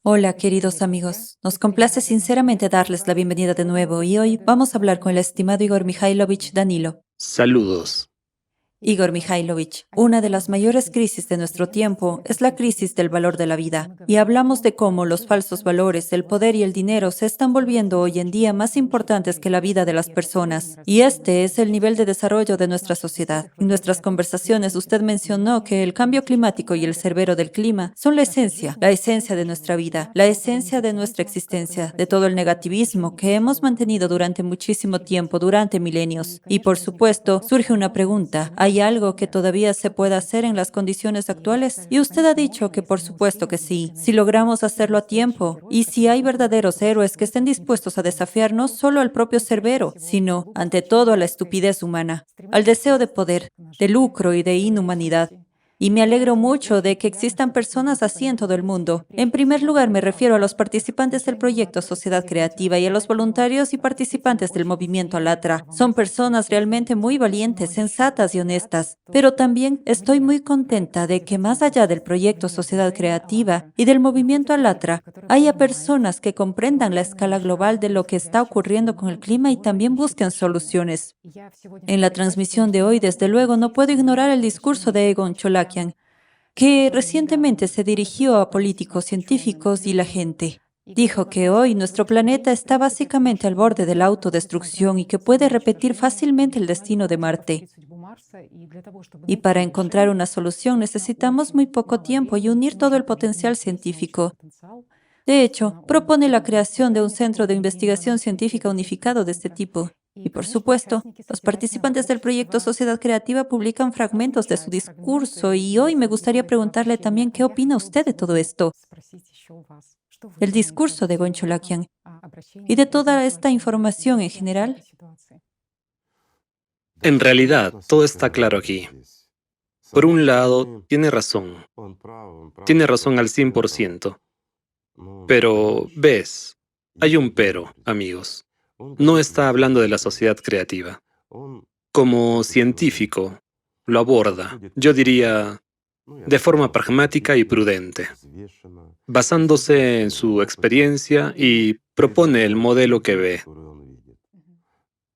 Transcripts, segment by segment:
Hola, queridos amigos. Nos complace sinceramente darles la bienvenida de nuevo y hoy vamos a hablar con el estimado Igor Mikhailovich Danilo. Saludos. Igor Mikhailovich, una de las mayores crisis de nuestro tiempo es la crisis del valor de la vida, y hablamos de cómo los falsos valores, el poder y el dinero se están volviendo hoy en día más importantes que la vida de las personas. Y este es el nivel de desarrollo de nuestra sociedad. En nuestras conversaciones usted mencionó que el cambio climático y el cerbero del clima son la esencia de nuestra vida, la esencia de nuestra existencia, de todo el negativismo que hemos mantenido durante muchísimo tiempo, durante milenios. Y por supuesto, surge una pregunta. ¿Hay algo que todavía se pueda hacer en las condiciones actuales? Y usted ha dicho que por supuesto que sí, si logramos hacerlo a tiempo, y si hay verdaderos héroes que estén dispuestos a desafiar no solo al propio Cerbero, sino, ante todo, a la estupidez humana, al deseo de poder, de lucro y de inhumanidad. Y me alegro mucho de que existan personas así en todo el mundo. En primer lugar, me refiero a los participantes del proyecto Sociedad Creativa y a los voluntarios y participantes del movimiento Alatra. Son personas realmente muy valientes, sensatas y honestas. Pero también estoy muy contenta de que más allá del proyecto Sociedad Creativa y del movimiento Alatra, haya personas que comprendan la escala global de lo que está ocurriendo con el clima y también busquen soluciones. En la transmisión de hoy, desde luego, no puedo ignorar el discurso de Egon Cholakian, que recientemente se dirigió a políticos, científicos y la gente. Dijo que hoy nuestro planeta está básicamente al borde de la autodestrucción y que puede repetir fácilmente el destino de Marte. Y para encontrar una solución necesitamos muy poco tiempo y unir todo el potencial científico. De hecho, propone la creación de un centro de investigación científica unificado de este tipo. Y por supuesto, los participantes del proyecto Sociedad Creativa publican fragmentos de su discurso y hoy me gustaría preguntarle también qué opina usted de todo esto, el discurso de Goncholakian y de toda esta información en general. En realidad, todo está claro aquí. Por un lado, tiene razón. Tiene razón al 100%. Pero, ves, hay un pero, amigos. No está hablando de la sociedad creativa. Como científico, lo aborda, yo diría, de forma pragmática y prudente, basándose en su experiencia y propone el modelo que ve.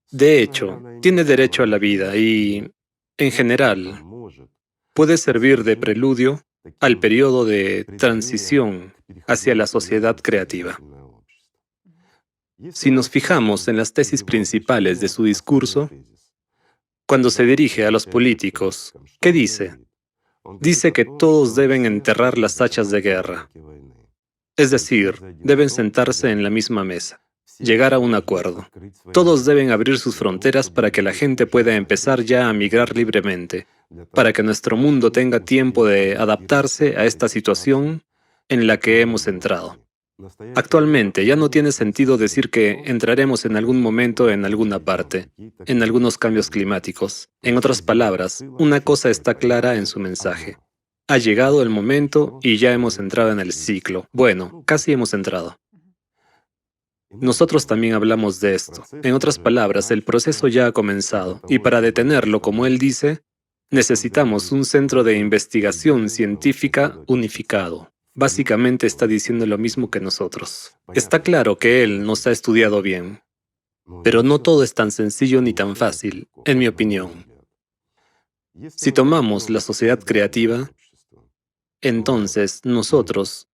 De hecho, tiene derecho a la vida y, en general, puede servir de preludio al periodo de transición hacia la sociedad creativa. Si nos fijamos en las tesis principales de su discurso, cuando se dirige a los políticos, ¿qué dice? Dice que todos deben enterrar las hachas de guerra. Es decir, deben sentarse en la misma mesa, llegar a un acuerdo. Todos deben abrir sus fronteras para que la gente pueda empezar ya a migrar libremente, para que nuestro mundo tenga tiempo de adaptarse a esta situación en la que hemos entrado. Actualmente ya no tiene sentido decir que entraremos en algún momento en alguna parte, en algunos cambios climáticos. En otras palabras, una cosa está clara en su mensaje. Ha llegado el momento y ya hemos entrado en el ciclo. Bueno, casi hemos entrado. Nosotros también hablamos de esto. En otras palabras, el proceso ya ha comenzado, y para detenerlo, como él dice, necesitamos un centro de investigación científica unificado. Básicamente está diciendo lo mismo que nosotros. Está claro que él nos ha estudiado bien, pero no todo es tan sencillo ni tan fácil, en mi opinión. Si tomamos la sociedad creativa, entonces nosotros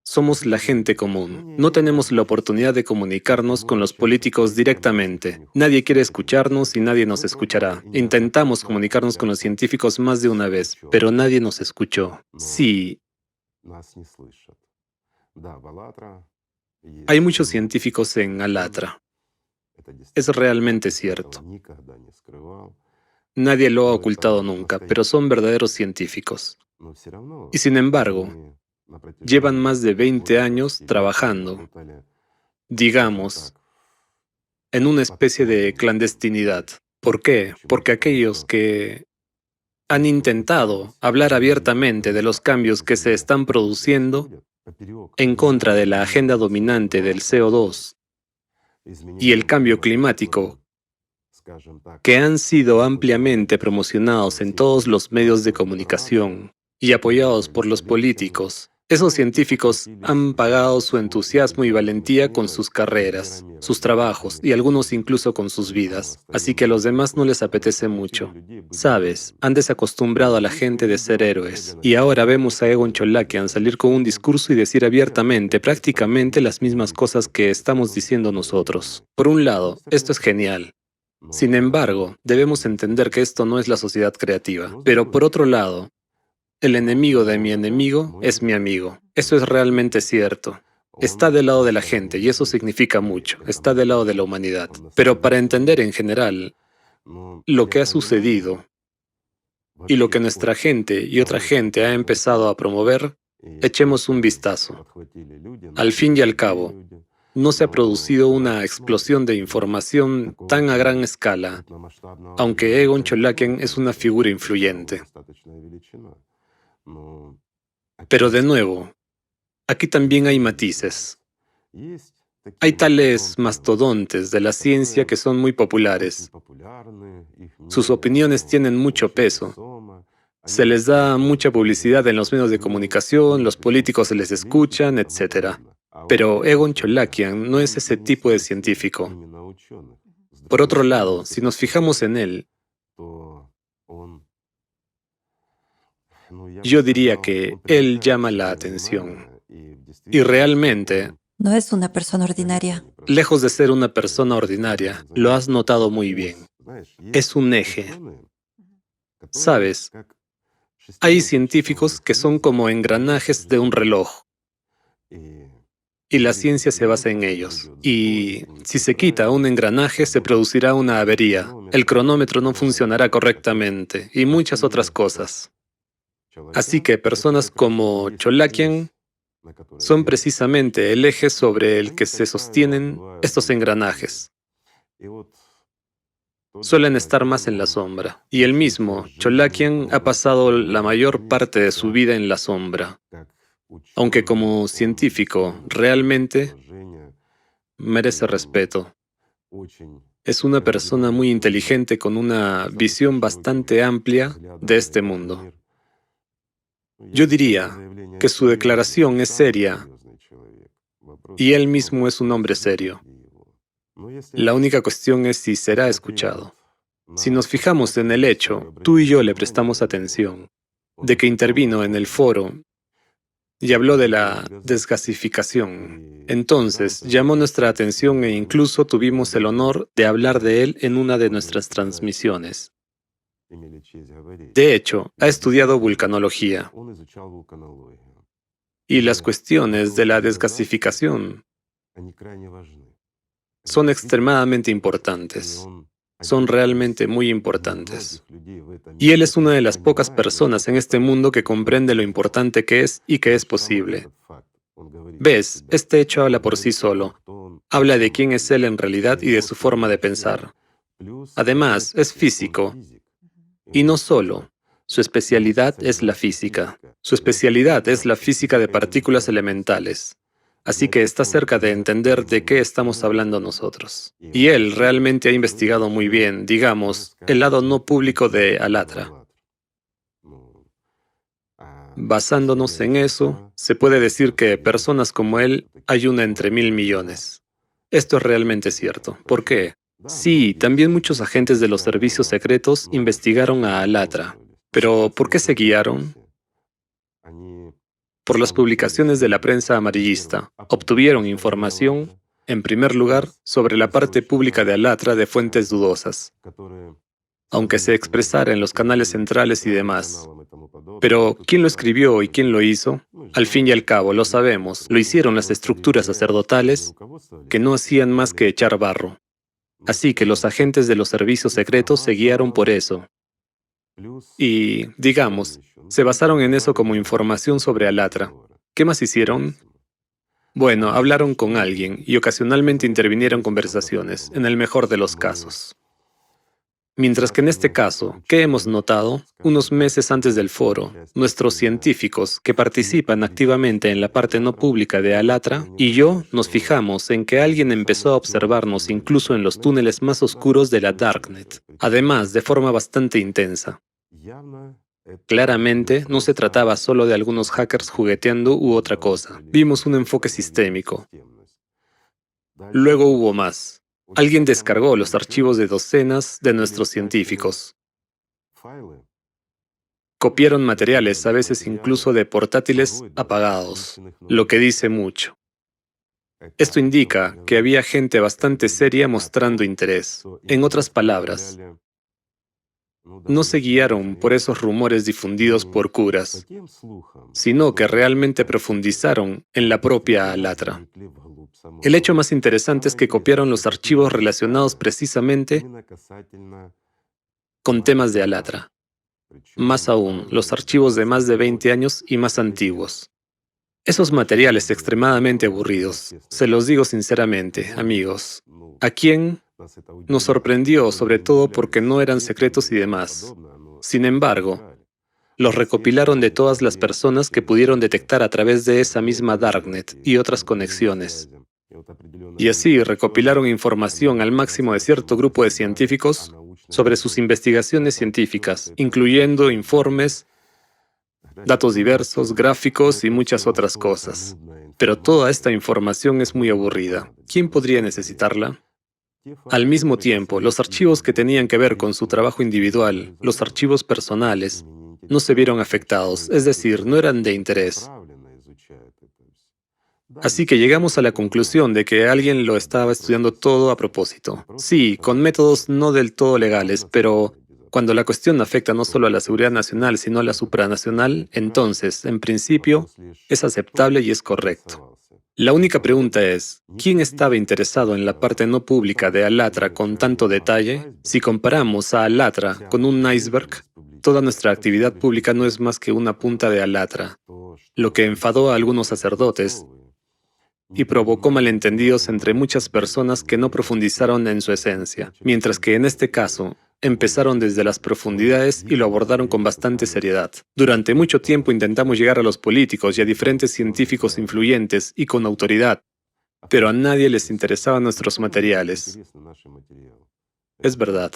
somos la gente común. No tenemos la oportunidad de comunicarnos con los políticos directamente. Nadie quiere escucharnos y nadie nos escuchará. Intentamos comunicarnos con los científicos más de una vez, pero nadie nos escuchó. Sí, hay muchos científicos en Alatra. Es realmente cierto. Nadie lo ha ocultado nunca, pero son verdaderos científicos. Y sin embargo, llevan más de 20 años trabajando, digamos, en una especie de clandestinidad. ¿Por qué? Porque aquellos que han intentado hablar abiertamente de los cambios que se están produciendo en contra de la agenda dominante del CO2 y el cambio climático, que han sido ampliamente promocionados en todos los medios de comunicación y apoyados por los políticos, Esos científicos han pagado su entusiasmo y valentía con sus carreras, sus trabajos y algunos incluso con sus vidas, así que a los demás no les apetece mucho. Sabes, han desacostumbrado a la gente de ser héroes, y ahora vemos a Egon Cholakian salir con un discurso y decir abiertamente prácticamente las mismas cosas que estamos diciendo nosotros. Por un lado, esto es genial. Sin embargo, debemos entender que esto no es la sociedad creativa. Pero por otro lado, el enemigo de mi enemigo es mi amigo. Eso es realmente cierto. Está del lado de la gente y eso significa mucho. Está del lado de la humanidad. Pero para entender en general lo que ha sucedido y lo que nuestra gente y otra gente ha empezado a promover, echemos un vistazo. Al fin y al cabo, no se ha producido una explosión de información tan a gran escala, aunque Egon Cholakian es una figura influyente. Pero de nuevo, aquí también hay matices. Hay tales mastodontes de la ciencia que son muy populares. Sus opiniones tienen mucho peso. Se les da mucha publicidad en los medios de comunicación, los políticos se les escuchan, etc. Pero Egon Cholakian no es ese tipo de científico. Por otro lado, si nos fijamos en él, yo diría que él llama la atención. Y realmente, No es una persona ordinaria. lejos de ser una persona ordinaria, lo has notado muy bien. Es un eje. ¿Sabes? Hay científicos que son como engranajes de un reloj, y la ciencia se basa en ellos. Y si se quita un engranaje, se producirá una avería, el cronómetro no funcionará correctamente, y muchas otras cosas. Así que personas como Cholakian son precisamente el eje sobre el que se sostienen estos engranajes. Suelen estar más en la sombra. Y él mismo, Cholakian, ha pasado la mayor parte de su vida en la sombra. Aunque como científico, realmente merece respeto. Es una persona muy inteligente con una visión bastante amplia de este mundo. Yo diría que su declaración es seria y él mismo es un hombre serio. La única cuestión es si será escuchado. Si nos fijamos en el hecho, tú y yo le prestamos atención, de que intervino en el foro y habló de la desgasificación. Entonces, llamó nuestra atención e incluso tuvimos el honor de hablar de él en una de nuestras transmisiones. De hecho, ha estudiado vulcanología y las cuestiones de la desgasificación son extremadamente importantes. Son realmente muy importantes. Y él es una de las pocas personas en este mundo que comprende lo importante que es y que es posible. ¿Ves? Este hecho habla por sí solo. Habla de quién es él en realidad y de su forma de pensar. Además, es físico. Y no solo. Su especialidad es la física. Su especialidad es la física de partículas elementales. Así que está cerca de entender de qué estamos hablando nosotros. Y él realmente ha investigado muy bien, digamos, el lado no público de Alatra. Basándonos en eso, se puede decir que personas como él hay una entre 1.000 millones. Esto es realmente cierto. ¿Por qué? Sí, también muchos agentes de los servicios secretos investigaron a Alatra. Pero ¿por qué se guiaron? Por las publicaciones de la prensa amarillista. Obtuvieron información, en primer lugar, sobre la parte pública de Alatra de fuentes dudosas, aunque se expresara en los canales centrales y demás. Pero, ¿quién lo escribió y quién lo hizo? Al fin y al cabo, lo sabemos, lo hicieron las estructuras sacerdotales que no hacían más que echar barro. Así que los agentes de los servicios secretos se guiaron por eso. Y, digamos, se basaron en eso como información sobre Alatra. ¿Qué más hicieron? Bueno, hablaron con alguien y ocasionalmente intervinieron conversaciones, en el mejor de los casos. Mientras que en este caso, ¿qué hemos notado? Unos meses antes del foro, nuestros científicos que participan activamente en la parte no pública de Alatra y yo nos fijamos en que alguien empezó a observarnos incluso en los túneles más oscuros de la Darknet, además de forma bastante intensa. Claramente, no se trataba solo de algunos hackers jugueteando u otra cosa. Vimos un enfoque sistémico. Luego hubo más. Alguien descargó los archivos de docenas de nuestros científicos. Copiaron materiales, a veces incluso de portátiles apagados, lo que dice mucho. Esto indica que había gente bastante seria mostrando interés. En otras palabras, no se guiaron por esos rumores difundidos por curas, sino que realmente profundizaron en la propia Alatra. El hecho más interesante es que copiaron los archivos relacionados precisamente con temas de Alatra. Más aún, los archivos de más de 20 años y más antiguos. Esos materiales extremadamente aburridos, se los digo sinceramente, amigos, ¿a quién nos sorprendió, sobre todo porque no eran secretos y demás? Sin embargo, los recopilaron de todas las personas que pudieron detectar a través de esa misma Darknet y otras conexiones. Y así recopilaron información al máximo de cierto grupo de científicos sobre sus investigaciones científicas, incluyendo informes, datos diversos, gráficos y muchas otras cosas. Pero toda esta información es muy aburrida. ¿Quién podría necesitarla? Al mismo tiempo, los archivos que tenían que ver con su trabajo individual, los archivos personales, no se vieron afectados, es decir, no eran de interés. Así que llegamos a la conclusión de que alguien lo estaba estudiando todo a propósito. Sí, con métodos no del todo legales, pero cuando la cuestión afecta no solo a la seguridad nacional, sino a la supranacional, entonces, en principio, es aceptable y es correcto. La única pregunta es, ¿quién estaba interesado en la parte no pública de Alatra con tanto detalle? Si comparamos a Alatra con un iceberg, toda nuestra actividad pública no es más que una punta de Alatra, lo que enfadó a algunos sacerdotes y provocó malentendidos entre muchas personas que no profundizaron en su esencia, mientras que en este caso, empezaron desde las profundidades y lo abordaron con bastante seriedad. Durante mucho tiempo intentamos llegar a los políticos y a diferentes científicos influyentes y con autoridad, pero a nadie les interesaban nuestros materiales. Es verdad.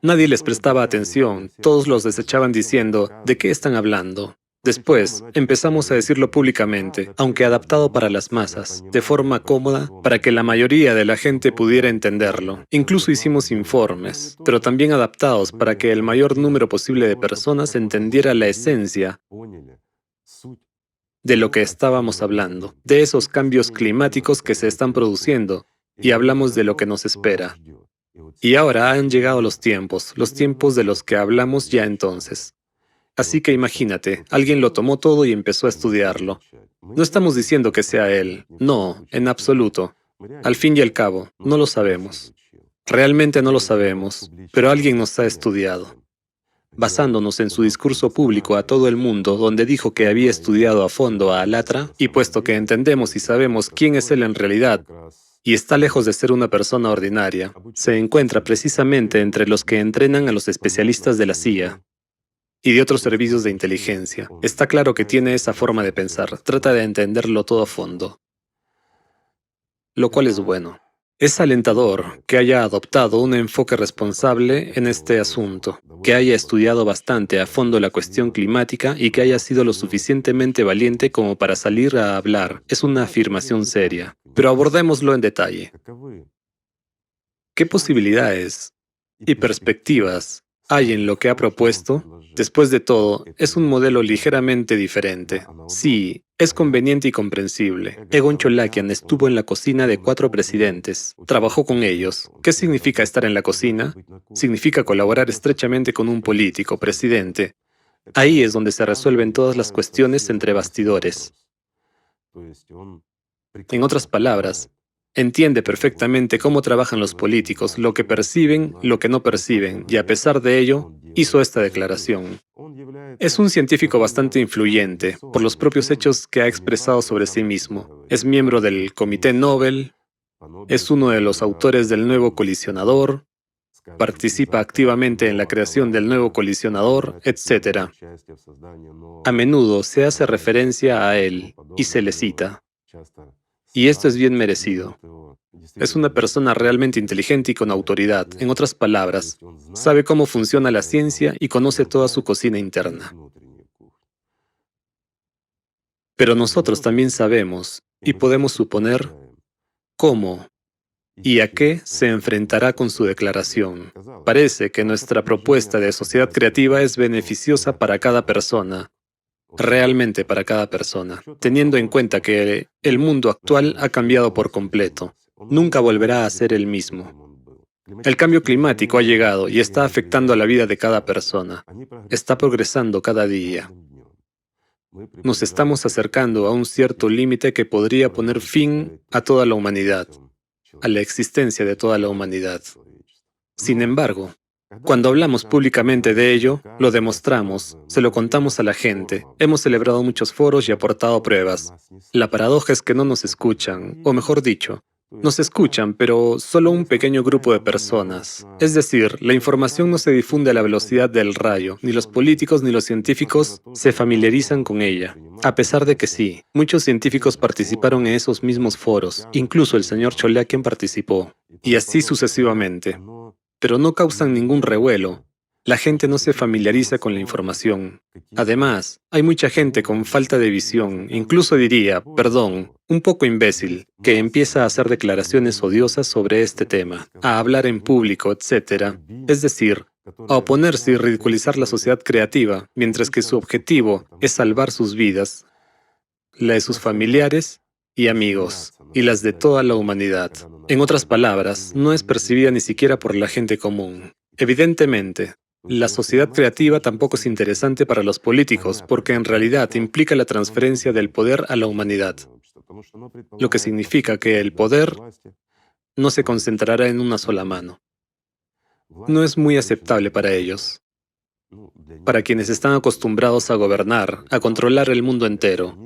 Nadie les prestaba atención, todos los desechaban diciendo, ¿de qué están hablando? Después, empezamos a decirlo públicamente, aunque adaptado para las masas, de forma cómoda, para que la mayoría de la gente pudiera entenderlo. Incluso hicimos informes, pero también adaptados para que el mayor número posible de personas entendiera la esencia de lo que estábamos hablando, de esos cambios climáticos que se están produciendo, y hablamos de lo que nos espera. Y ahora han llegado los tiempos de los que hablamos ya entonces. Así que imagínate, alguien lo tomó todo y empezó a estudiarlo. No estamos diciendo que sea él, no, en absoluto. Al fin y al cabo, no lo sabemos. Realmente no lo sabemos, pero alguien nos ha estudiado. Basándonos en su discurso público a todo el mundo, donde dijo que había estudiado a fondo a Alatra, y puesto que entendemos y sabemos quién es él en realidad, y está lejos de ser una persona ordinaria, se encuentra precisamente entre los que entrenan a los especialistas de la CIA y de otros servicios de inteligencia. Está claro que tiene esa forma de pensar, trata de entenderlo todo a fondo, lo cual es bueno. Es alentador que haya adoptado un enfoque responsable en este asunto, que haya estudiado bastante a fondo la cuestión climática y que haya sido lo suficientemente valiente como para salir a hablar. Es una afirmación seria, pero abordémoslo en detalle. ¿Qué posibilidades y perspectivas hay en lo que ha propuesto? Después de todo, es un modelo ligeramente diferente. Sí, es conveniente y comprensible. Egon Cholakian estuvo en la cocina de 4 presidentes. Trabajó con ellos. ¿Qué significa estar en la cocina? Significa colaborar estrechamente con un político, presidente. Ahí es donde se resuelven todas las cuestiones entre bastidores. En otras palabras, entiende perfectamente cómo trabajan los políticos, lo que perciben, lo que no perciben, y a pesar de ello, hizo esta declaración. Es un científico bastante influyente, por los propios hechos que ha expresado sobre sí mismo. Es miembro del Comité Nobel, es uno de los autores del nuevo colisionador, participa activamente en la creación del nuevo colisionador, etc. A menudo se hace referencia a él y se le cita. Y esto es bien merecido. Es una persona realmente inteligente y con autoridad. En otras palabras, sabe cómo funciona la ciencia y conoce toda su cocina interna. Pero nosotros también sabemos y podemos suponer cómo y a qué se enfrentará con su declaración. Parece que nuestra propuesta de sociedad creativa es beneficiosa para cada persona, realmente para cada persona, teniendo en cuenta que el mundo actual ha cambiado por completo. Nunca volverá a ser el mismo. El cambio climático ha llegado y está afectando a la vida de cada persona. Está progresando cada día. Nos estamos acercando a un cierto límite que podría poner fin a toda la humanidad, a la existencia de toda la humanidad. Sin embargo, cuando hablamos públicamente de ello, lo demostramos, se lo contamos a la gente, hemos celebrado muchos foros y aportado pruebas. La paradoja es que no nos escuchan, o mejor dicho, nos escuchan, pero solo un pequeño grupo de personas. Es decir, la información no se difunde a la velocidad del rayo, ni los políticos ni los científicos se familiarizan con ella. A pesar de que sí, muchos científicos participaron en esos mismos foros, incluso el señor Choliakian participó, y así sucesivamente. Pero no causan ningún revuelo. La gente no se familiariza con la información. Además, hay mucha gente con falta de visión, incluso diría, perdón, un poco imbécil, que empieza a hacer declaraciones odiosas sobre este tema, a hablar en público, etc. Es decir, a oponerse y ridiculizar la sociedad creativa, mientras que su objetivo es salvar sus vidas, la de sus familiares y amigos, y las de toda la humanidad. En otras palabras, no es percibida ni siquiera por la gente común. Evidentemente, la sociedad creativa tampoco es interesante para los políticos, porque en realidad implica la transferencia del poder a la humanidad, lo que significa que el poder no se concentrará en una sola mano. No es muy aceptable para ellos, para quienes están acostumbrados a gobernar, a controlar el mundo entero,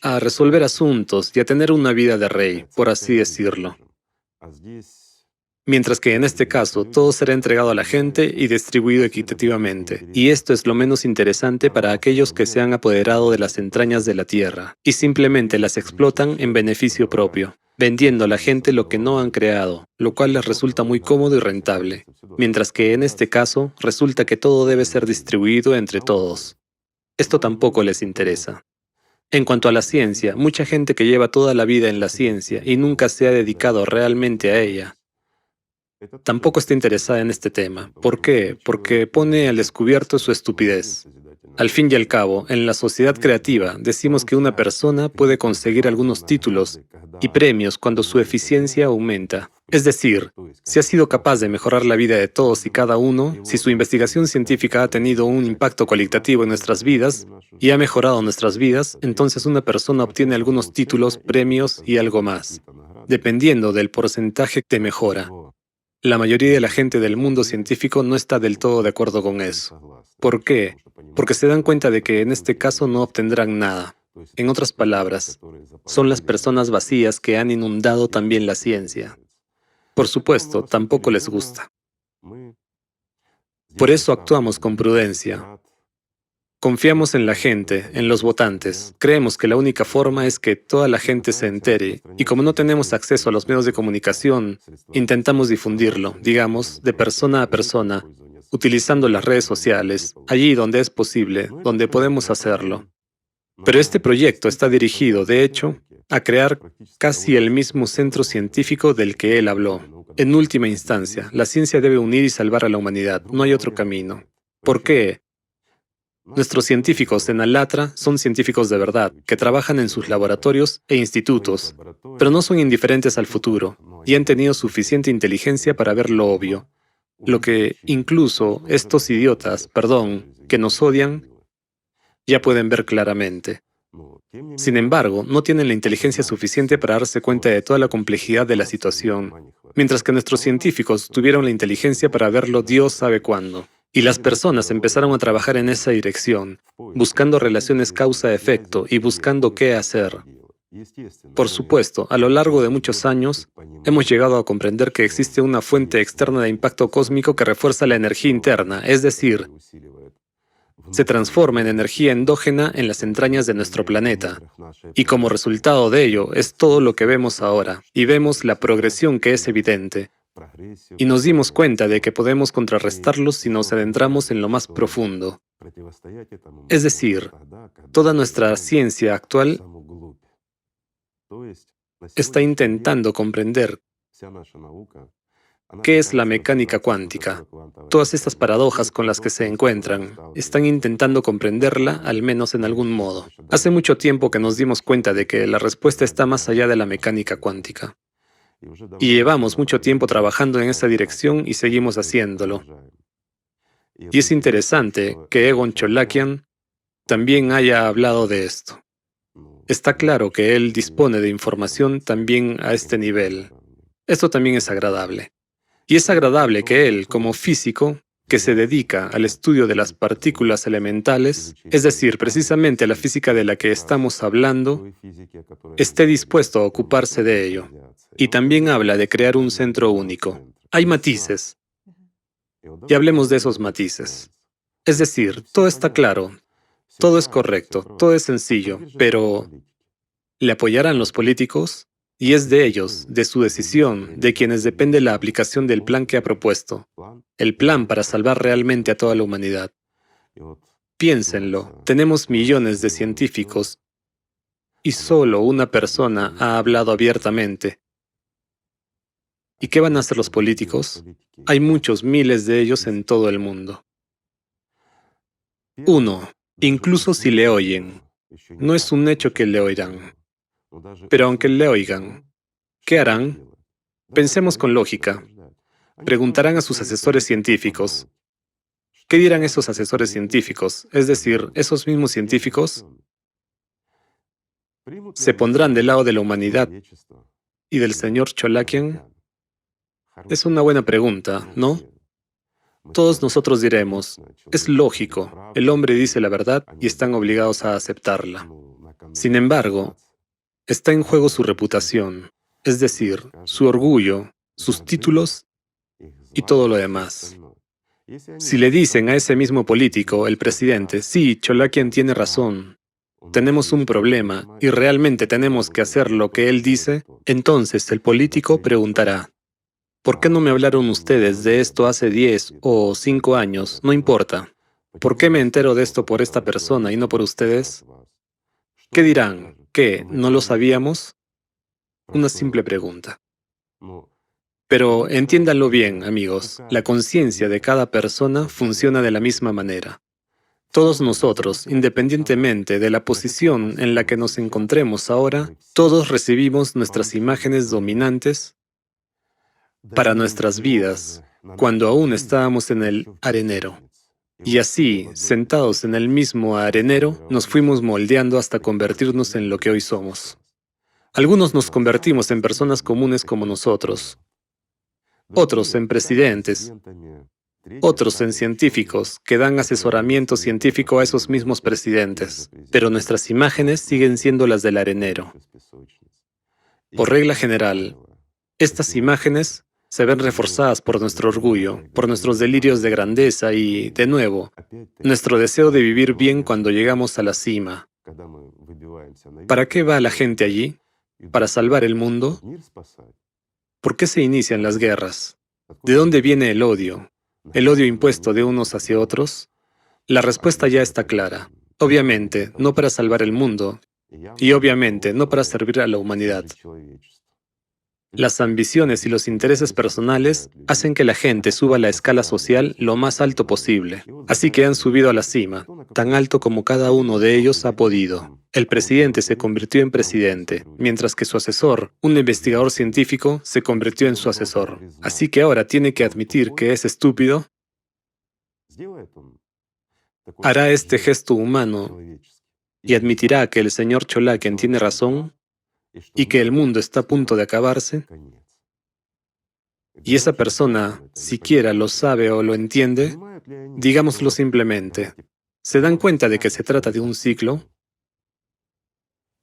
a resolver asuntos y a tener una vida de rey, por así decirlo. Mientras que en este caso todo será entregado a la gente y distribuido equitativamente. Y esto es lo menos interesante para aquellos que se han apoderado de las entrañas de la tierra y simplemente las explotan en beneficio propio, vendiendo a la gente lo que no han creado, lo cual les resulta muy cómodo y rentable. Mientras que en este caso resulta que todo debe ser distribuido entre todos. Esto tampoco les interesa. En cuanto a la ciencia, mucha gente que lleva toda la vida en la ciencia y nunca se ha dedicado realmente a ella, tampoco está interesada en este tema. ¿Por qué? Porque pone al descubierto su estupidez. Al fin y al cabo, en la sociedad creativa decimos que una persona puede conseguir algunos títulos y premios cuando su eficiencia aumenta. Es decir, si ha sido capaz de mejorar la vida de todos y cada uno, si su investigación científica ha tenido un impacto cualitativo en nuestras vidas y ha mejorado nuestras vidas, entonces una persona obtiene algunos títulos, premios y algo más, dependiendo del porcentaje de mejora. La mayoría de la gente del mundo científico no está del todo de acuerdo con eso. ¿Por qué? Porque se dan cuenta de que en este caso no obtendrán nada. En otras palabras, son las personas vacías que han inundado también la ciencia. Por supuesto, tampoco les gusta. Por eso actuamos con prudencia. Confiamos en la gente, en los votantes. Creemos que la única forma es que toda la gente se entere, y como no tenemos acceso a los medios de comunicación, intentamos difundirlo, digamos, de persona a persona, utilizando las redes sociales, allí donde es posible, donde podemos hacerlo. Pero este proyecto está dirigido, de hecho, a crear casi el mismo centro científico del que él habló. En última instancia, la ciencia debe unir y salvar a la humanidad, no hay otro camino. ¿Por qué? Nuestros científicos en Alatra son científicos de verdad, que trabajan en sus laboratorios e institutos, pero no son indiferentes al futuro, y han tenido suficiente inteligencia para ver lo obvio, lo que incluso estos idiotas, que nos odian, ya pueden ver claramente. Sin embargo, no tienen la inteligencia suficiente para darse cuenta de toda la complejidad de la situación, mientras que nuestros científicos tuvieron la inteligencia para verlo Dios sabe cuándo. Y las personas empezaron a trabajar en esa dirección, buscando relaciones causa-efecto y buscando qué hacer. Por supuesto, a lo largo de muchos años, hemos llegado a comprender que existe una fuente externa de impacto cósmico que refuerza la energía interna, es decir, se transforma en energía endógena en las entrañas de nuestro planeta. Y como resultado de ello es todo lo que vemos ahora, y vemos la progresión que es evidente. Y nos dimos cuenta de que podemos contrarrestarlos si nos adentramos en lo más profundo. Es decir, toda nuestra ciencia actual está intentando comprender qué es la mecánica cuántica. Todas estas paradojas con las que se encuentran, están intentando comprenderla al menos en algún modo. Hace mucho tiempo que nos dimos cuenta de que la respuesta está más allá de la mecánica cuántica. Y llevamos mucho tiempo trabajando en esa dirección y seguimos haciéndolo. Y es interesante que Egon Cholakian también haya hablado de esto. Está claro que él dispone de información también a este nivel. Esto también es agradable. Y es agradable que él, como físico, que se dedica al estudio de las partículas elementales, es decir, precisamente la física de la que estamos hablando, esté dispuesto a ocuparse de ello. Y también habla de crear un centro único. Hay matices. Y hablemos de esos matices. Es decir, todo está claro, todo es correcto, todo es sencillo, pero ¿le apoyarán los políticos? Y es de ellos, de su decisión, de quienes depende la aplicación del plan que ha propuesto, el plan para salvar realmente a toda la humanidad. Piénsenlo, tenemos millones de científicos y solo una persona ha hablado abiertamente. ¿Y qué van a hacer los políticos? Hay muchos miles de ellos en todo el mundo. 1. Incluso si le oyen, no es un hecho que le oirán. Pero aunque le oigan, ¿qué harán? Pensemos con lógica. Preguntarán a sus asesores científicos. ¿Qué dirán esos asesores científicos? Es decir, esos mismos científicos se pondrán del lado de la humanidad y del señor Cholakian. Es una buena pregunta, ¿no? Todos nosotros diremos, es lógico, el hombre dice la verdad y están obligados a aceptarla. Sin embargo, está en juego su reputación, es decir, su orgullo, sus títulos y todo lo demás. Si le dicen a ese mismo político, el presidente, sí, Cholakian tiene razón, tenemos un problema y realmente tenemos que hacer lo que él dice, entonces el político preguntará, ¿por qué no me hablaron ustedes de esto hace 10 o 5 años? No importa. ¿Por qué me entero de esto por esta persona y no por ustedes? ¿Qué dirán? ¿Qué? ¿No lo sabíamos? Una simple pregunta. Pero entiéndanlo bien, amigos, la conciencia de cada persona funciona de la misma manera. Todos nosotros, independientemente de la posición en la que nos encontremos ahora, todos recibimos nuestras imágenes dominantes para nuestras vidas, cuando aún estábamos en el arenero. Y así, sentados en el mismo arenero, nos fuimos moldeando hasta convertirnos en lo que hoy somos. Algunos nos convertimos en personas comunes como nosotros, otros en presidentes, otros en científicos que dan asesoramiento científico a esos mismos presidentes, pero nuestras imágenes siguen siendo las del arenero. Por regla general, estas imágenes se ven reforzadas por nuestro orgullo, por nuestros delirios de grandeza y, de nuevo, nuestro deseo de vivir bien cuando llegamos a la cima. ¿Para qué va la gente allí? ¿Para salvar el mundo? ¿Por qué se inician las guerras? ¿De dónde viene el odio? ¿El odio impuesto de unos hacia otros? La respuesta ya está clara. Obviamente, no para salvar el mundo, y obviamente no para servir a la humanidad. Las ambiciones y los intereses personales hacen que la gente suba la escala social lo más alto posible. Así que han subido a la cima, tan alto como cada uno de ellos ha podido. El presidente se convirtió en presidente, mientras que su asesor, un investigador científico, se convirtió en su asesor. Así que ahora tiene que admitir que es estúpido. Hará este gesto humano y admitirá que el señor Cholakian tiene razón y que el mundo está a punto de acabarse, y esa persona siquiera lo sabe o lo entiende, digámoslo simplemente, ¿se dan cuenta de que se trata de un ciclo?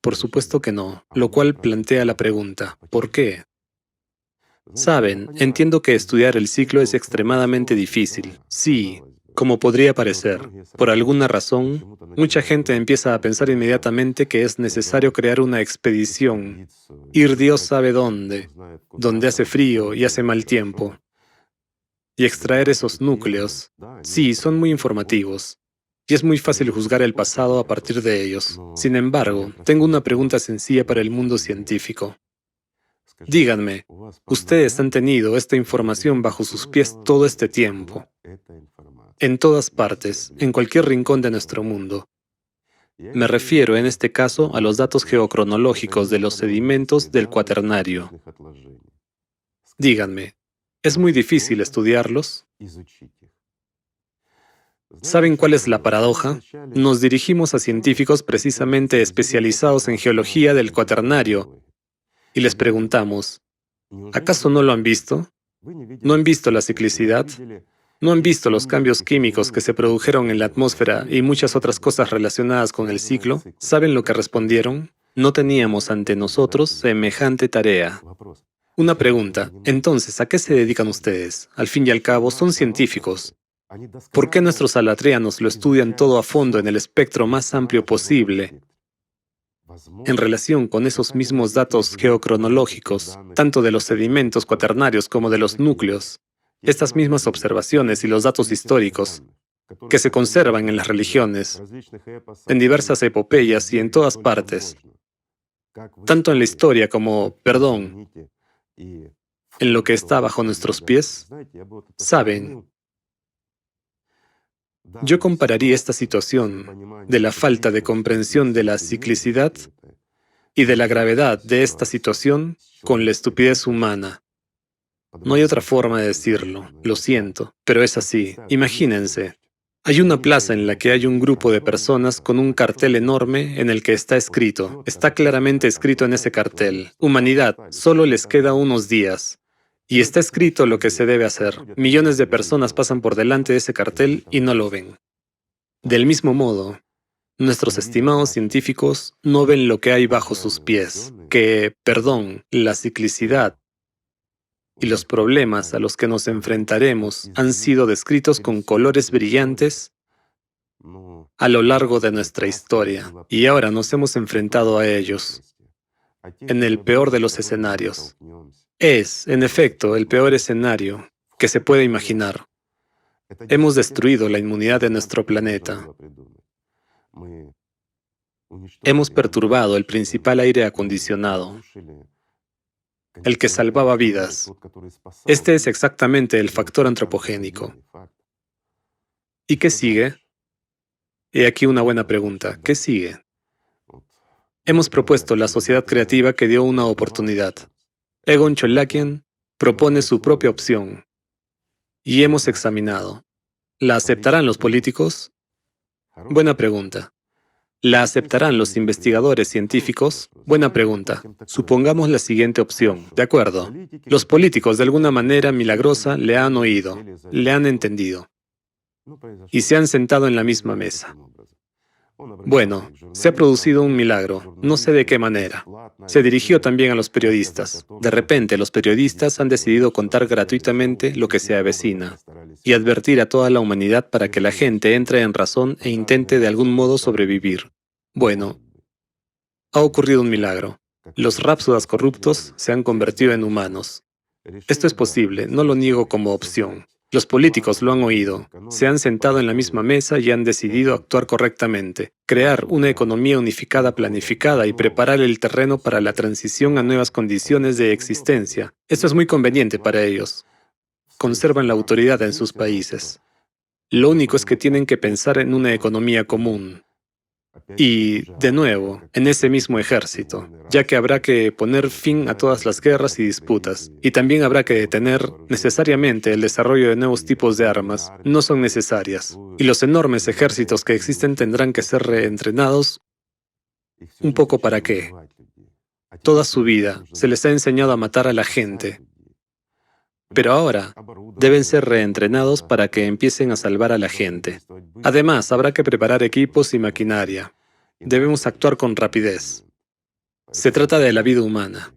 Por supuesto que no, lo cual plantea la pregunta, ¿por qué? Saben, entiendo que estudiar el ciclo es extremadamente difícil. Sí, como podría parecer. Por alguna razón, mucha gente empieza a pensar inmediatamente que es necesario crear una expedición, ir Dios sabe dónde, donde hace frío y hace mal tiempo, y extraer esos núcleos. Sí, son muy informativos. Y es muy fácil juzgar el pasado a partir de ellos. Sin embargo, tengo una pregunta sencilla para el mundo científico. Díganme, ustedes han tenido esta información bajo sus pies todo este tiempo, en todas partes, en cualquier rincón de nuestro mundo. Me refiero en este caso a los datos geocronológicos de los sedimentos del Cuaternario. Díganme, ¿es muy difícil estudiarlos? ¿Saben cuál es la paradoja? Nos dirigimos a científicos precisamente especializados en geología del Cuaternario y les preguntamos, ¿acaso no lo han visto? ¿No han visto la ciclicidad? ¿No han visto los cambios químicos que se produjeron en la atmósfera y muchas otras cosas relacionadas con el ciclo? ¿Saben lo que respondieron? No teníamos ante nosotros semejante tarea. Una pregunta, entonces, ¿a qué se dedican ustedes? Al fin y al cabo, son científicos. ¿Por qué nuestros alatrianos lo estudian todo a fondo en el espectro más amplio posible, en relación con esos mismos datos geocronológicos, tanto de los sedimentos cuaternarios como de los núcleos? Estas mismas observaciones y los datos históricos que se conservan en las religiones, en diversas epopeyas y en todas partes, tanto en la historia como, en lo que está bajo nuestros pies. Saben, yo compararía esta situación de la falta de comprensión de la ciclicidad y de la gravedad de esta situación con la estupidez humana. No hay otra forma de decirlo, lo siento, pero es así. Imagínense, hay una plaza en la que hay un grupo de personas con un cartel enorme en el que está claramente escrito en ese cartel, humanidad, solo les queda unos días. Y está escrito lo que se debe hacer. Millones de personas pasan por delante de ese cartel y no lo ven. Del mismo modo, nuestros estimados científicos no ven lo que hay bajo sus pies, la ciclicidad y los problemas a los que nos enfrentaremos han sido descritos con colores brillantes a lo largo de nuestra historia, y ahora nos hemos enfrentado a ellos en el peor de los escenarios. Es, en efecto, el peor escenario que se puede imaginar. Hemos destruido la inmunidad de nuestro planeta. Hemos perturbado el principal aire acondicionado, el que salvaba vidas. Este es exactamente el factor antropogénico. ¿Y qué sigue? He aquí una buena pregunta. ¿Qué sigue? Hemos propuesto la sociedad creativa que dio una oportunidad. Egon Cholakian propone su propia opción. Y hemos examinado. ¿La aceptarán los políticos? Buena pregunta. ¿La aceptarán los investigadores científicos? Buena pregunta. Supongamos la siguiente opción. De acuerdo. Los políticos de alguna manera milagrosa le han oído, le han entendido y se han sentado en la misma mesa. Bueno, se ha producido un milagro, no sé de qué manera. Se dirigió también a los periodistas. De repente, los periodistas han decidido contar gratuitamente lo que se avecina y advertir a toda la humanidad para que la gente entre en razón e intente de algún modo sobrevivir. Bueno, ha ocurrido un milagro. Los rápsodas corruptos se han convertido en humanos. Esto es posible, no lo niego como opción. Los políticos lo han oído, se han sentado en la misma mesa y han decidido actuar correctamente, crear una economía unificada planificada y preparar el terreno para la transición a nuevas condiciones de existencia. Esto es muy conveniente para ellos. Conservan la autoridad en sus países. Lo único es que tienen que pensar en una economía común. Y, de nuevo, en ese mismo ejército, ya que habrá que poner fin a todas las guerras y disputas, y también habrá que detener necesariamente el desarrollo de nuevos tipos de armas, no son necesarias, y los enormes ejércitos que existen tendrán que ser reentrenados. ¿Un poco para qué? Toda su vida se les ha enseñado a matar a la gente, pero ahora deben ser reentrenados para que empiecen a salvar a la gente. Además, habrá que preparar equipos y maquinaria. Debemos actuar con rapidez. Se trata de la vida humana.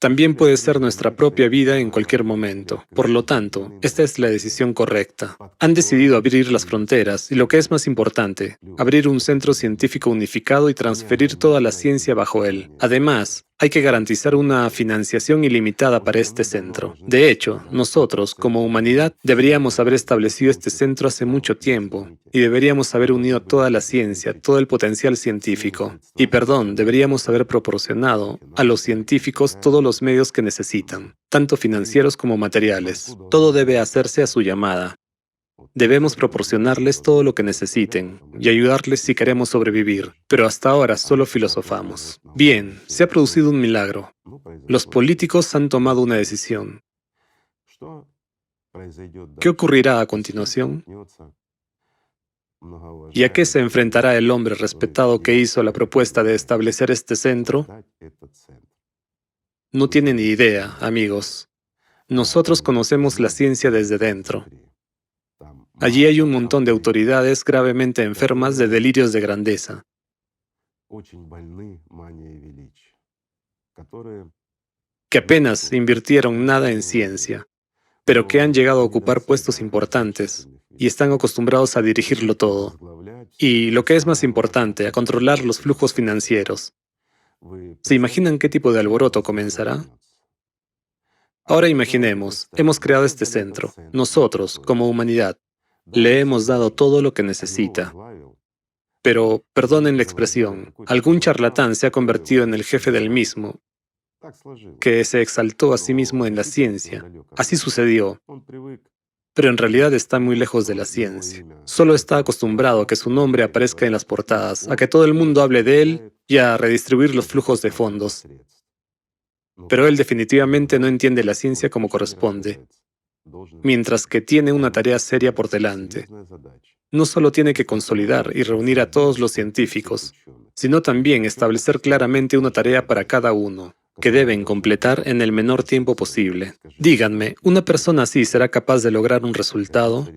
También puede ser nuestra propia vida en cualquier momento. Por lo tanto, esta es la decisión correcta. Han decidido abrir las fronteras y, lo que es más importante, abrir un centro científico unificado y transferir toda la ciencia bajo él. Además, hay que garantizar una financiación ilimitada para este centro. De hecho, nosotros, como humanidad, deberíamos haber establecido este centro hace mucho tiempo y deberíamos haber unido toda la ciencia, todo el potencial científico. Y perdón, deberíamos haber proporcionado a los científicos todos los medios que necesitan, tanto financieros como materiales. Todo debe hacerse a su llamada. Debemos proporcionarles todo lo que necesiten y ayudarles si queremos sobrevivir, pero hasta ahora solo filosofamos. Bien, se ha producido un milagro. Los políticos han tomado una decisión. ¿Qué ocurrirá a continuación? ¿Y a qué se enfrentará el hombre respetado que hizo la propuesta de establecer este centro? No tienen ni idea, amigos. Nosotros conocemos la ciencia desde dentro. Allí hay un montón de autoridades gravemente enfermas de delirios de grandeza, que apenas invirtieron nada en ciencia, pero que han llegado a ocupar puestos importantes y están acostumbrados a dirigirlo todo. Y, lo que es más importante, a controlar los flujos financieros. ¿Se imaginan qué tipo de alboroto comenzará? Ahora imaginemos, hemos creado este centro. Nosotros, como humanidad, le hemos dado todo lo que necesita. Pero, perdonen la expresión, algún charlatán se ha convertido en el jefe del mismo, que se exaltó a sí mismo en la ciencia. Así sucedió, pero en realidad está muy lejos de la ciencia. Solo está acostumbrado a que su nombre aparezca en las portadas, a que todo el mundo hable de él y a redistribuir los flujos de fondos. Pero él definitivamente no entiende la ciencia como corresponde, mientras que tiene una tarea seria por delante. No solo tiene que consolidar y reunir a todos los científicos, sino también establecer claramente una tarea para cada uno, que deben completar en el menor tiempo posible. Díganme, ¿una persona así será capaz de lograr un resultado?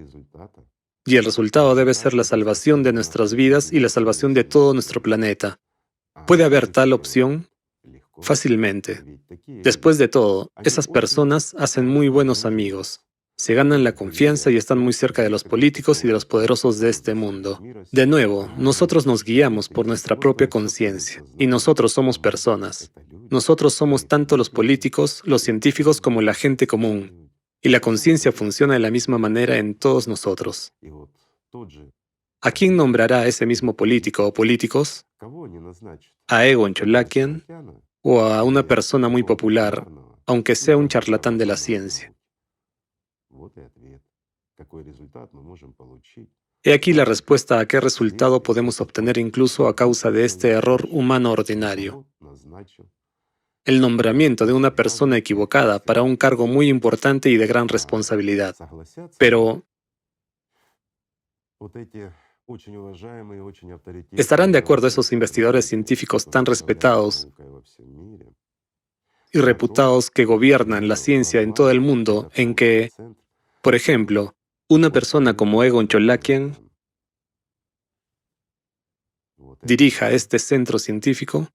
Y el resultado debe ser la salvación de nuestras vidas y la salvación de todo nuestro planeta. ¿Puede haber tal opción? Fácilmente. Después de todo, esas personas hacen muy buenos amigos. Se ganan la confianza y están muy cerca de los políticos y de los poderosos de este mundo. De nuevo, nosotros nos guiamos por nuestra propia conciencia, y nosotros somos personas. Nosotros somos tanto los políticos, los científicos como la gente común, y la conciencia funciona de la misma manera en todos nosotros. ¿A quién nombrará ese mismo político o políticos? ¿A Egon Cholakian o a una persona muy popular, aunque sea un charlatán de la ciencia? He aquí la respuesta a qué resultado podemos obtener incluso a causa de este error humano ordinario. El nombramiento de una persona equivocada para un cargo muy importante y de gran responsabilidad. Pero, ¿estarán de acuerdo esos investigadores científicos tan respetados y reputados que gobiernan la ciencia en todo el mundo en que, por ejemplo, una persona como Egon Cholakian dirija este centro científico?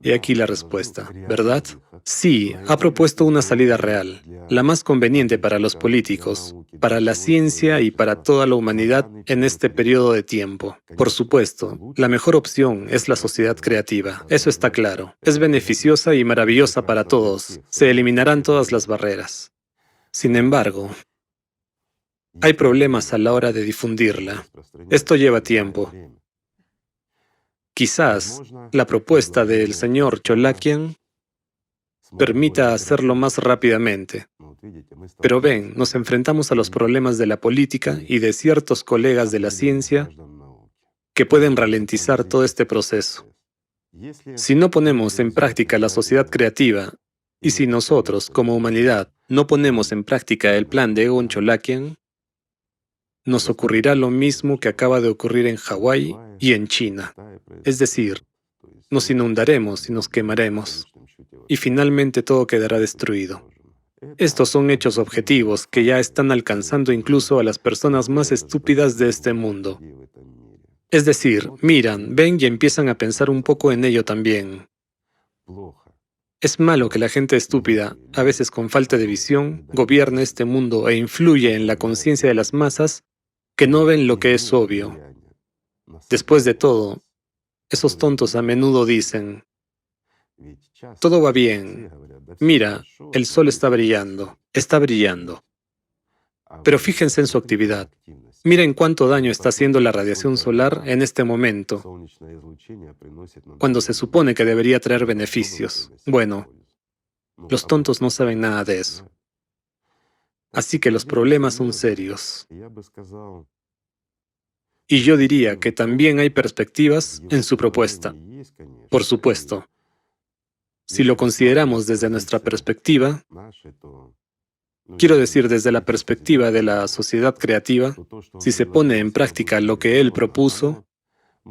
He aquí la respuesta, ¿verdad? Sí, ha propuesto una salida real, la más conveniente para los políticos, para la ciencia y para toda la humanidad en este periodo de tiempo. Por supuesto, la mejor opción es la sociedad creativa, eso está claro. Es beneficiosa y maravillosa para todos. Se eliminarán todas las barreras. Sin embargo, hay problemas a la hora de difundirla. Esto lleva tiempo. Quizás la propuesta del señor Cholakian permita hacerlo más rápidamente. Pero ven, nos enfrentamos a los problemas de la política y de ciertos colegas de la ciencia que pueden ralentizar todo este proceso. Si no ponemos en práctica la sociedad creativa, y si nosotros, como humanidad, no ponemos en práctica el plan de Egon Cholakian, nos ocurrirá lo mismo que acaba de ocurrir en Hawái y en China. Es decir, nos inundaremos y nos quemaremos, y finalmente todo quedará destruido. Estos son hechos objetivos que ya están alcanzando incluso a las personas más estúpidas de este mundo. Es decir, miran, ven y empiezan a pensar un poco en ello también. Es malo que la gente estúpida, a veces con falta de visión, gobierne este mundo e influya en la conciencia de las masas que no ven lo que es obvio. Después de todo, esos tontos a menudo dicen, todo va bien, mira, el sol está brillando, está brillando. Pero fíjense en su actividad. Miren cuánto daño está haciendo la radiación solar en este momento, cuando se supone que debería traer beneficios. Bueno, los tontos no saben nada de eso. Así que los problemas son serios. Y yo diría que también hay perspectivas en su propuesta. Por supuesto, si lo consideramos desde nuestra perspectiva, quiero decir desde la perspectiva de la sociedad creativa, si se pone en práctica lo que él propuso,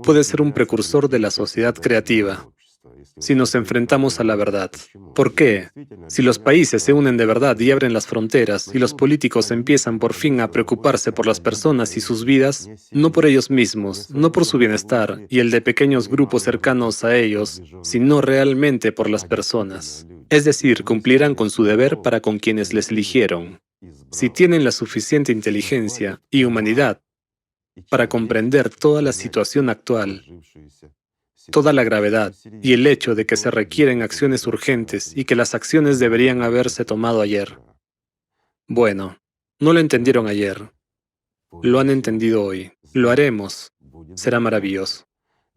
puede ser un precursor de la sociedad creativa, si nos enfrentamos a la verdad. ¿Por qué? Si los países se unen de verdad y abren las fronteras y los políticos empiezan por fin a preocuparse por las personas y sus vidas, no por ellos mismos, no por su bienestar y el de pequeños grupos cercanos a ellos, sino realmente por las personas. Es decir, cumplirán con su deber para con quienes les eligieron. Si tienen la suficiente inteligencia y humanidad para comprender toda la situación actual, toda la gravedad y el hecho de que se requieren acciones urgentes y que las acciones deberían haberse tomado ayer. Bueno, no lo entendieron ayer. Lo han entendido hoy. Lo haremos. Será maravilloso.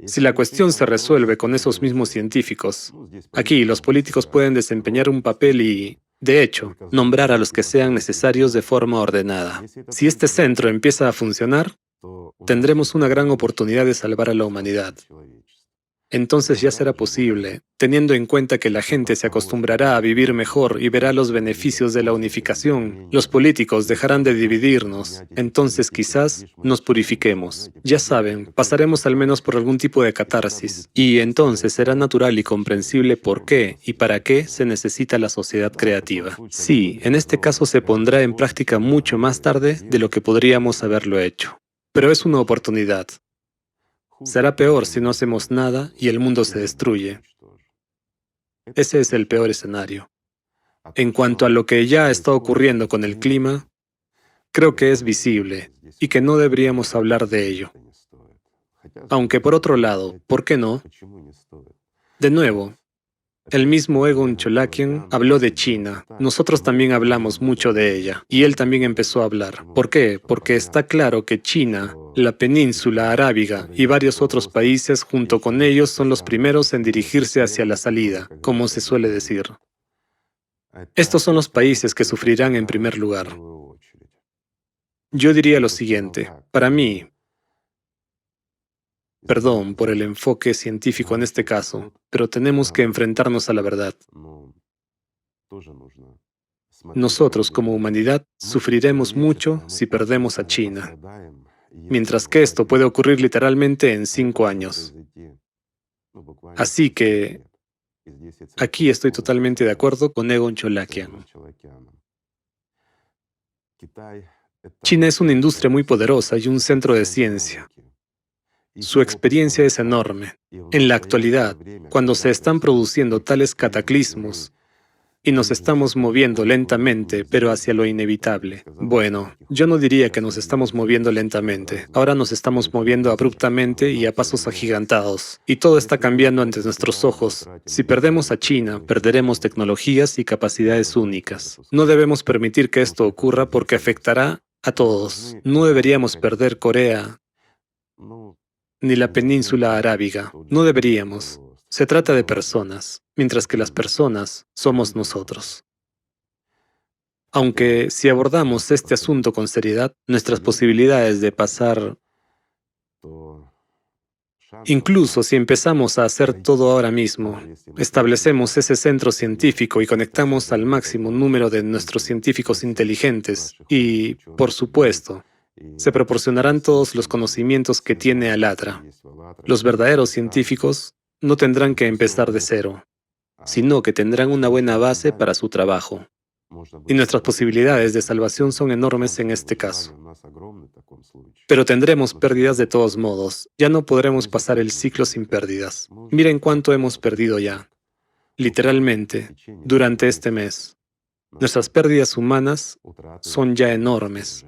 Si la cuestión se resuelve con esos mismos científicos, aquí los políticos pueden desempeñar un papel y, de hecho, nombrar a los que sean necesarios de forma ordenada. Si este centro empieza a funcionar, tendremos una gran oportunidad de salvar a la humanidad. Entonces ya será posible, teniendo en cuenta que la gente se acostumbrará a vivir mejor y verá los beneficios de la unificación. Los políticos dejarán de dividirnos, entonces quizás nos purifiquemos. Ya saben, pasaremos al menos por algún tipo de catarsis, y entonces será natural y comprensible por qué y para qué se necesita la sociedad creativa. Sí, en este caso se pondrá en práctica mucho más tarde de lo que podríamos haberlo hecho. Pero es una oportunidad. Será peor si no hacemos nada y el mundo se destruye. Ese es el peor escenario. En cuanto a lo que ya está ocurriendo con el clima, creo que es visible y que no deberíamos hablar de ello. Aunque por otro lado, ¿por qué no? De nuevo, el mismo Egon Cholakian habló de China. Nosotros también hablamos mucho de ella. Y él también empezó a hablar. ¿Por qué? Porque está claro que China, la península arábiga y varios otros países junto con ellos son los primeros en dirigirse hacia la salida, como se suele decir. Estos son los países que sufrirán en primer lugar. Yo diría lo siguiente. Para mí, perdón por el enfoque científico en este caso, pero tenemos que enfrentarnos a la verdad. Nosotros como humanidad sufriremos mucho si perdemos a China, mientras que esto puede ocurrir literalmente en 5 años. Así que aquí estoy totalmente de acuerdo con Egon Cholakian. China es una industria muy poderosa y un centro de ciencia. Su experiencia es enorme. En la actualidad, cuando se están produciendo tales cataclismos y nos estamos moviendo lentamente, pero hacia lo inevitable. Bueno, yo no diría que nos estamos moviendo lentamente. Ahora nos estamos moviendo abruptamente y a pasos agigantados. Y todo está cambiando ante nuestros ojos. Si perdemos a China, perderemos tecnologías y capacidades únicas. No debemos permitir que esto ocurra porque afectará a todos. No deberíamos perder Corea ni la península arábiga. No deberíamos. Se trata de personas, mientras que las personas somos nosotros. Aunque si abordamos este asunto con seriedad, nuestras posibilidades de pasar, incluso si empezamos a hacer todo ahora mismo, establecemos ese centro científico y conectamos al máximo número de nuestros científicos inteligentes y, por supuesto, se proporcionarán todos los conocimientos que tiene Alatra. Los verdaderos científicos no tendrán que empezar de cero, sino que tendrán una buena base para su trabajo. Y nuestras posibilidades de salvación son enormes en este caso. Pero tendremos pérdidas de todos modos. Ya no podremos pasar el ciclo sin pérdidas. Miren cuánto hemos perdido ya. literalmente, durante este mes. Nuestras pérdidas humanas son ya enormes.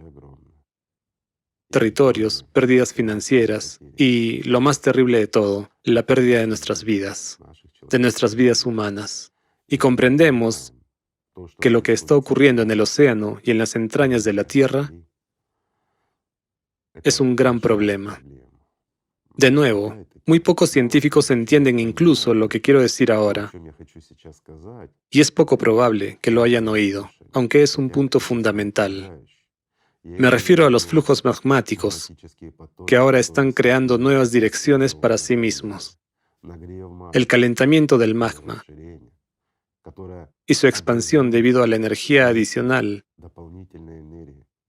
Territorios, pérdidas financieras y, lo más terrible de todo, la pérdida de nuestras vidas humanas. Y comprendemos que lo que está ocurriendo en el océano y en las entrañas de la Tierra es un gran problema. De nuevo, muy pocos científicos entienden incluso lo que quiero decir ahora, y es poco probable que lo hayan oído, aunque es un punto fundamental. Me refiero a los flujos magmáticos, que ahora están creando nuevas direcciones para sí mismos. El calentamiento del magma y su expansión debido a la energía adicional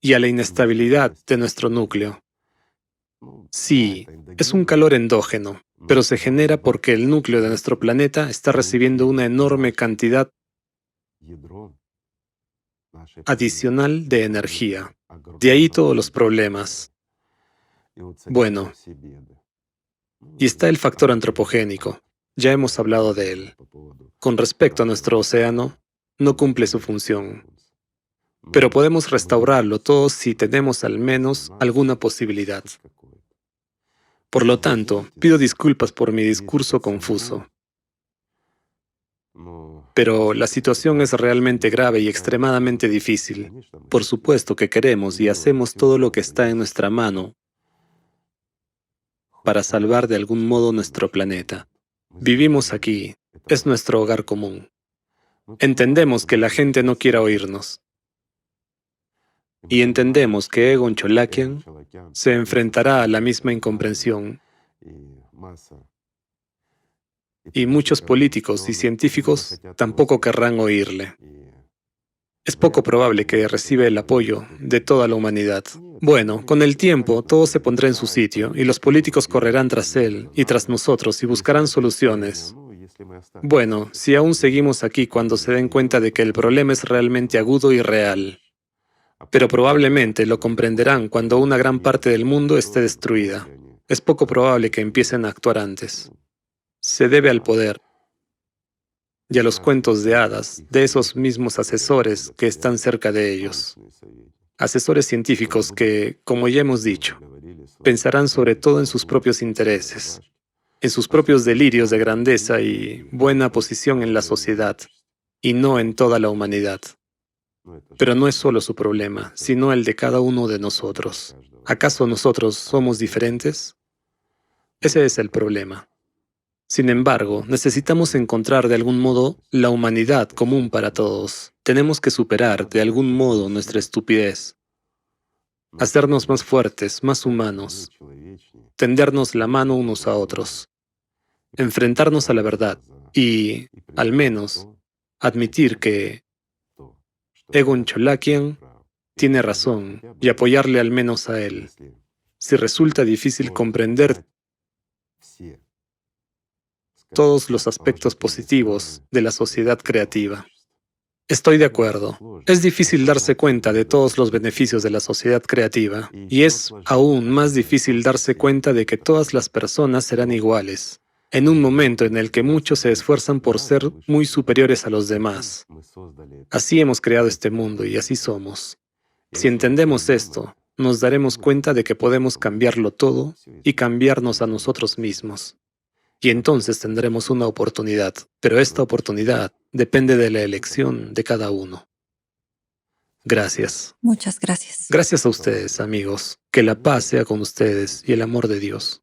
y a la inestabilidad de nuestro núcleo. Sí, es un calor endógeno, pero se genera porque el núcleo de nuestro planeta está recibiendo una enorme cantidad adicional de energía. De ahí todos los problemas. Bueno, y está el factor antropogénico. Ya hemos hablado de él. Con respecto a nuestro océano, no cumple su función. Pero podemos restaurarlo todo si tenemos al menos alguna posibilidad. Por lo tanto, pido disculpas por mi discurso confuso. Pero la situación es realmente grave y extremadamente difícil. Por supuesto que queremos y hacemos todo lo que está en nuestra mano para salvar de algún modo nuestro planeta. Vivimos aquí, es nuestro hogar común. Entendemos que la gente no quiera oírnos. Y entendemos que Egon Cholakian se enfrentará a la misma incomprensión. Y muchos políticos y científicos tampoco querrán oírle. Es poco probable que reciba el apoyo de toda la humanidad. Bueno, con el tiempo todo se pondrá en su sitio y los políticos correrán tras él y tras nosotros y buscarán soluciones. Bueno, si aún seguimos aquí cuando se den cuenta de que el problema es realmente agudo y real. Pero probablemente lo comprenderán cuando una gran parte del mundo esté destruida. Es poco probable que empiecen a actuar antes. Se debe al poder y a los cuentos de hadas de esos mismos asesores que están cerca de ellos. Asesores científicos que, como ya hemos dicho, pensarán sobre todo en sus propios intereses, en sus propios delirios de grandeza y buena posición en la sociedad, y no en toda la humanidad. Pero no es solo su problema, sino el de cada uno de nosotros. ¿Acaso nosotros somos diferentes? Ese es el problema. Sin embargo, necesitamos encontrar de algún modo la humanidad común para todos. Tenemos que superar de algún modo nuestra estupidez, hacernos más fuertes, más humanos, tendernos la mano unos a otros, enfrentarnos a la verdad y, al menos, admitir que Egon Cholakian tiene razón y apoyarle al menos a él. Si resulta difícil comprender todos los aspectos positivos de la sociedad creativa. Estoy de acuerdo. Es difícil darse cuenta de todos los beneficios de la sociedad creativa, y es aún más difícil darse cuenta de que todas las personas serán iguales, en un momento en el que muchos se esfuerzan por ser muy superiores a los demás. Así hemos creado este mundo y así somos. Si entendemos esto, nos daremos cuenta de que podemos cambiarlo todo y cambiarnos a nosotros mismos. Y entonces tendremos una oportunidad, pero esta oportunidad depende de la elección de cada uno. Gracias. Muchas gracias. Gracias a ustedes, amigos. Que la paz sea con ustedes y el amor de Dios.